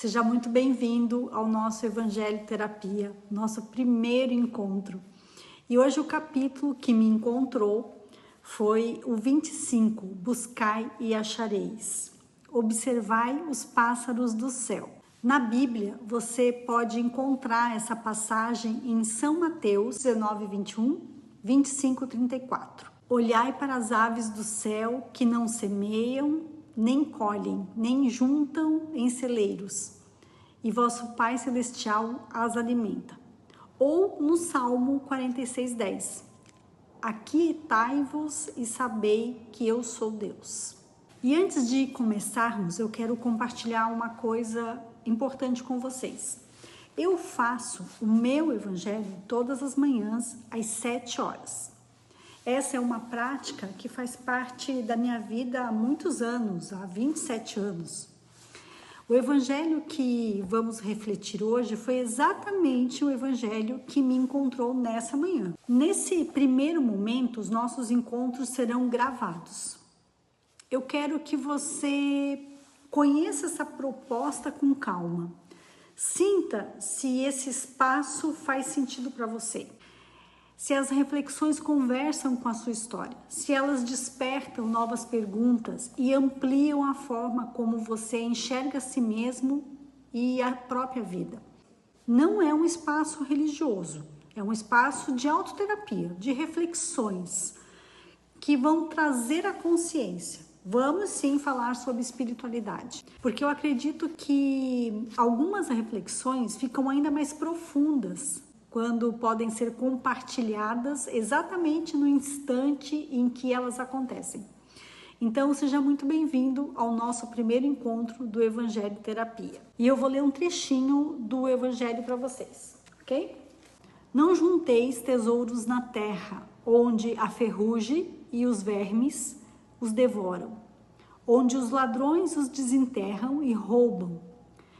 Seja muito bem-vindo ao nosso Evangelho Terapia, nosso primeiro encontro. E hoje o capítulo que me encontrou foi o 25, Buscai e achareis. Observai os pássaros do céu. Na Bíblia, você pode encontrar essa passagem em São Mateus 19, 21, 25, 34. Olhai para as aves do céu que não semeiam, nem colhem, nem juntam em celeiros, e vosso Pai Celestial as alimenta. Ou no Salmo 46:10, aquietai-vos e sabei que eu sou Deus. E antes de começarmos, eu quero compartilhar uma coisa importante com vocês. Eu faço o meu evangelho todas as manhãs às 7 horas. Essa é uma prática que faz parte da minha vida há muitos anos, há 27 anos. O evangelho que vamos refletir hoje foi exatamente o evangelho que me encontrou nessa manhã. Nesse primeiro momento, os nossos encontros serão gravados. Eu quero que você conheça essa proposta com calma. Sinta se esse espaço faz sentido para você. Se as reflexões conversam com a sua história, se elas despertam novas perguntas e ampliam a forma como você enxerga a si mesmo e a própria vida. Não é um espaço religioso, é um espaço de autoterapia, de reflexões que vão trazer a consciência. Vamos sim falar sobre espiritualidade, porque eu acredito que algumas reflexões ficam ainda mais profundas quando podem ser compartilhadas exatamente no instante em que elas acontecem. Então, seja muito bem-vindo ao nosso primeiro encontro do Evangelho Terapia. E eu vou ler um trechinho do Evangelho para vocês, ok? Não junteis tesouros na terra, onde a ferrugem e os vermes os devoram, onde os ladrões os desenterram e roubam,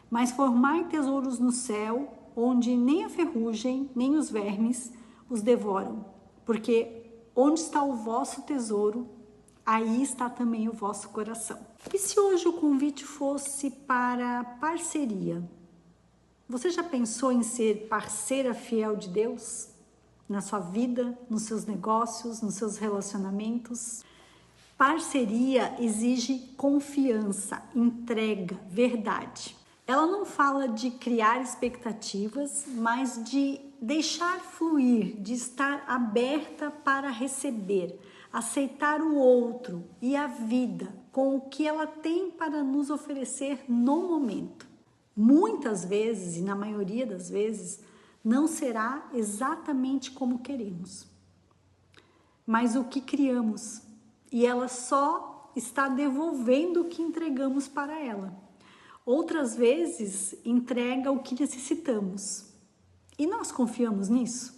mas formai tesouros no céu, onde nem a ferrugem, nem os vermes os devoram, porque onde está o vosso tesouro, aí está também o vosso coração. E se hoje o convite fosse para parceria? Você já pensou em ser parceira fiel de Deus? Na sua vida, nos seus negócios, nos seus relacionamentos? Parceria exige confiança, entrega, verdade. Ela não fala de criar expectativas, mas de deixar fluir, de estar aberta para receber, aceitar o outro e a vida com o que ela tem para nos oferecer no momento. Muitas vezes, e na maioria das vezes, não será exatamente como queremos, mas o que criamos, e ela só está devolvendo o que entregamos para ela. Outras vezes, entrega o que necessitamos. E nós confiamos nisso?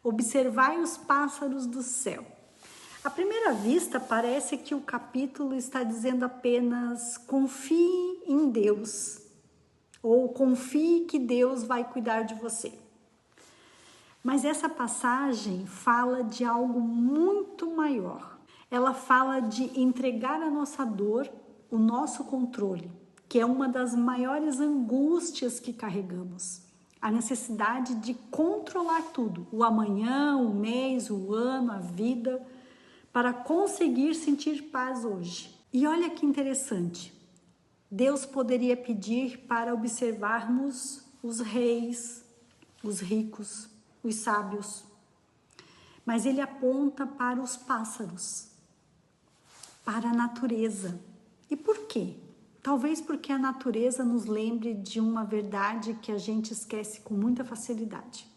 Observai os pássaros do céu. À primeira vista, parece que o capítulo está dizendo apenas confie em Deus, ou confie que Deus vai cuidar de você. Mas essa passagem fala de algo muito maior. Ela fala de entregar a nossa dor, o nosso controle, que é uma das maiores angústias que carregamos. A necessidade de controlar tudo, o amanhã, o mês, o ano, a vida, para conseguir sentir paz hoje. E olha que interessante, Deus poderia pedir para observarmos os reis, os ricos, os sábios, mas Ele aponta para os pássaros, para a natureza. E por quê? Talvez porque a natureza nos lembre de uma verdade que a gente esquece com muita facilidade.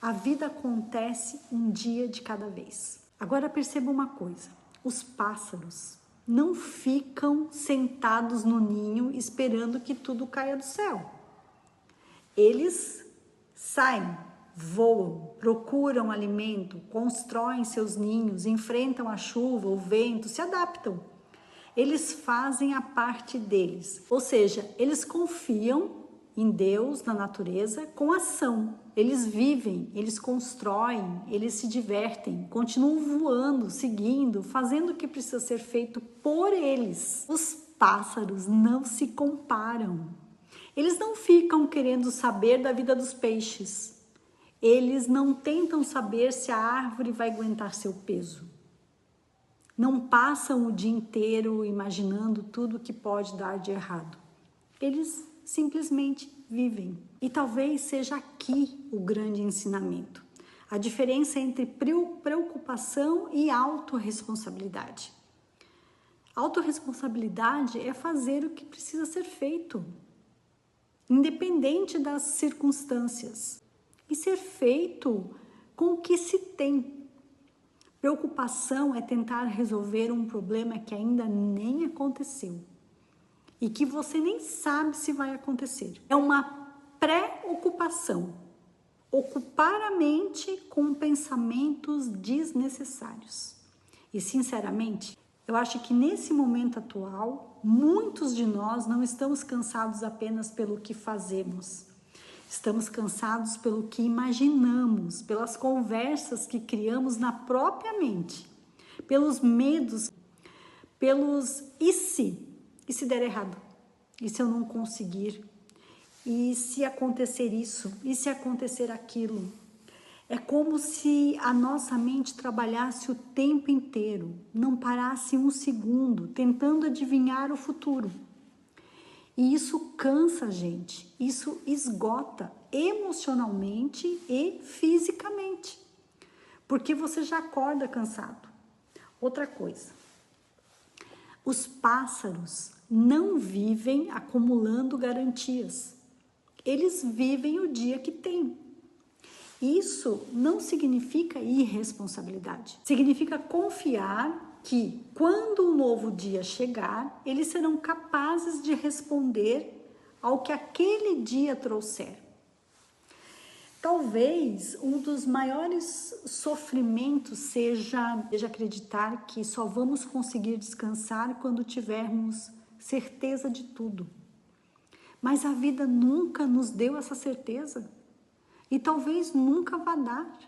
A vida acontece um dia de cada vez. Agora perceba uma coisa, os pássaros não ficam sentados no ninho esperando que tudo caia do céu. Eles saem, voam, procuram alimento, constroem seus ninhos, enfrentam a chuva, o vento, se adaptam. Eles fazem a parte deles, ou seja, eles confiam em Deus, na natureza, com ação. Eles vivem, eles constroem, eles se divertem, continuam voando, seguindo, fazendo o que precisa ser feito por eles. Os pássaros não se comparam. Eles não ficam querendo saber da vida dos peixes. Eles não tentam saber se a árvore vai aguentar seu peso. Não passam o dia inteiro imaginando tudo que pode dar de errado. Eles simplesmente vivem. E talvez seja aqui o grande ensinamento. A diferença entre preocupação e autorresponsabilidade. Autorresponsabilidade é fazer o que precisa ser feito, independente das circunstâncias, e ser feito com o que se tem. Preocupação é tentar resolver um problema que ainda nem aconteceu e que você nem sabe se vai acontecer. É uma pré-ocupação, ocupar a mente com pensamentos desnecessários. E sinceramente, eu acho que nesse momento atual, muitos de nós não estamos cansados apenas pelo que fazemos. Estamos cansados pelo que imaginamos, pelas conversas que criamos na própria mente, pelos medos, pelos e se der errado, e se eu não conseguir, e se acontecer isso, e se acontecer aquilo. É como se a nossa mente trabalhasse o tempo inteiro, não parasse um segundo, tentando adivinhar o futuro. E isso cansa a gente, isso esgota emocionalmente e fisicamente, porque você já acorda cansado. Outra coisa, os pássaros não vivem acumulando garantias, eles vivem o dia que têm. Isso não significa irresponsabilidade, significa confiar que quando o novo dia chegar, eles serão capazes de responder ao que aquele dia trouxer. Talvez um dos maiores sofrimentos seja acreditar que só vamos conseguir descansar quando tivermos certeza de tudo. Mas a vida nunca nos deu essa certeza e talvez nunca vá dar.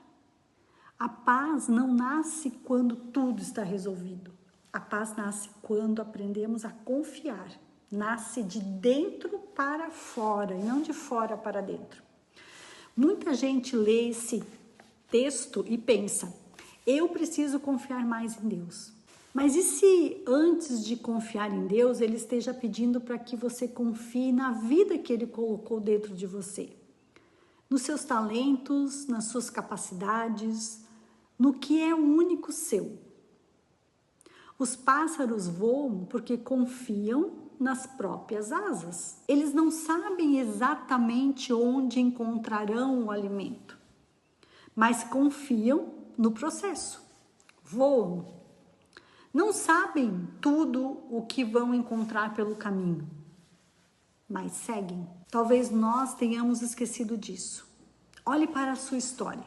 A paz não nasce quando tudo está resolvido. A paz nasce quando aprendemos a confiar. Nasce de dentro para fora e não de fora para dentro. Muita gente lê esse texto e pensa, eu preciso confiar mais em Deus. Mas e se antes de confiar em Deus, Ele esteja pedindo para que você confie na vida que Ele colocou dentro de você? Nos seus talentos, nas suas capacidades, no que é único seu. Os pássaros voam porque confiam nas próprias asas. Eles não sabem exatamente onde encontrarão o alimento, mas confiam no processo. Voam. Não sabem tudo o que vão encontrar pelo caminho, mas seguem. Talvez nós tenhamos esquecido disso. Olhe para a sua história.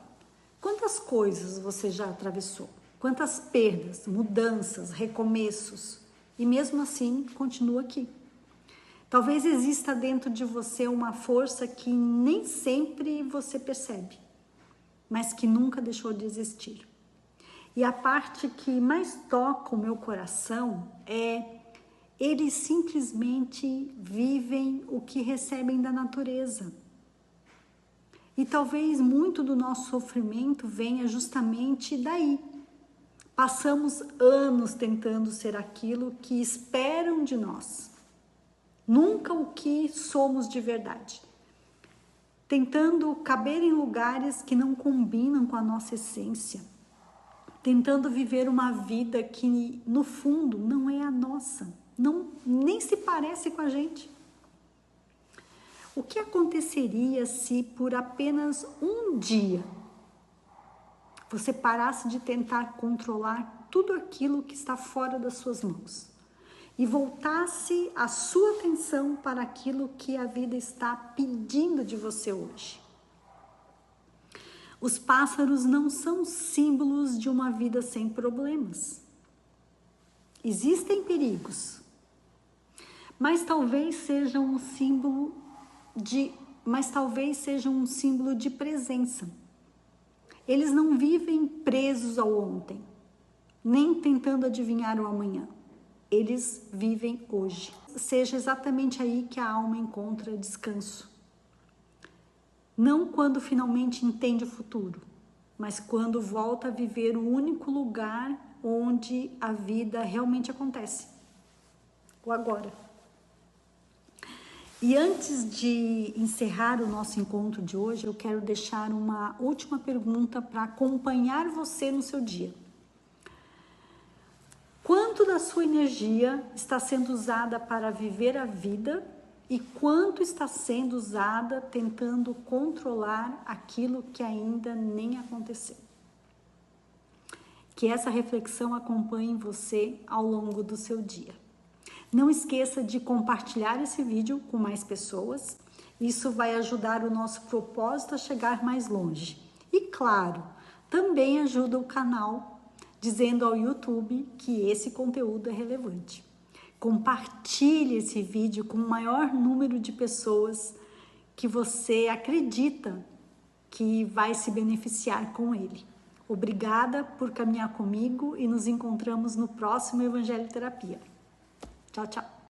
Quantas coisas você já atravessou? Quantas perdas, mudanças, recomeços? E mesmo assim, continua aqui. Talvez exista dentro de você uma força que nem sempre você percebe, mas que nunca deixou de existir. E a parte que mais toca o meu coração é: eles simplesmente vivem o que recebem da natureza. E talvez muito do nosso sofrimento venha justamente daí. Passamos anos tentando ser aquilo que esperam de nós, nunca o que somos de verdade. Tentando caber em lugares que não combinam com a nossa essência. Tentando viver uma vida que, no fundo, não é a nossa. Nem se parece com a gente. O que aconteceria se por apenas um dia você parasse de tentar controlar tudo aquilo que está fora das suas mãos e voltasse a sua atenção para aquilo que a vida está pedindo de você hoje? Os pássaros não são símbolos de uma vida sem problemas. Existem perigos, mas talvez sejam um símbolo de presença. Eles não vivem presos ao ontem, nem tentando adivinhar o amanhã. Eles vivem hoje. seja exatamente aí que a alma encontra descanso. Não quando finalmente entende o futuro, mas quando volta a viver o único lugar onde a vida realmente acontece, o agora. E antes de encerrar o nosso encontro de hoje, eu quero deixar uma última pergunta para acompanhar você no seu dia. Quanto da sua energia está sendo usada para viver a vida e quanto está sendo usada tentando controlar aquilo que ainda nem aconteceu? Que essa reflexão acompanhe você ao longo do seu dia. Não esqueça de compartilhar esse vídeo com mais pessoas. Isso vai ajudar o nosso propósito a chegar mais longe. E claro, também ajuda o canal dizendo ao YouTube que esse conteúdo é relevante. Compartilhe esse vídeo com o maior número de pessoas que você acredita que vai se beneficiar com ele. Obrigada por caminhar comigo e nos encontramos no próximo Evangelho Terapia. Tchau, tchau.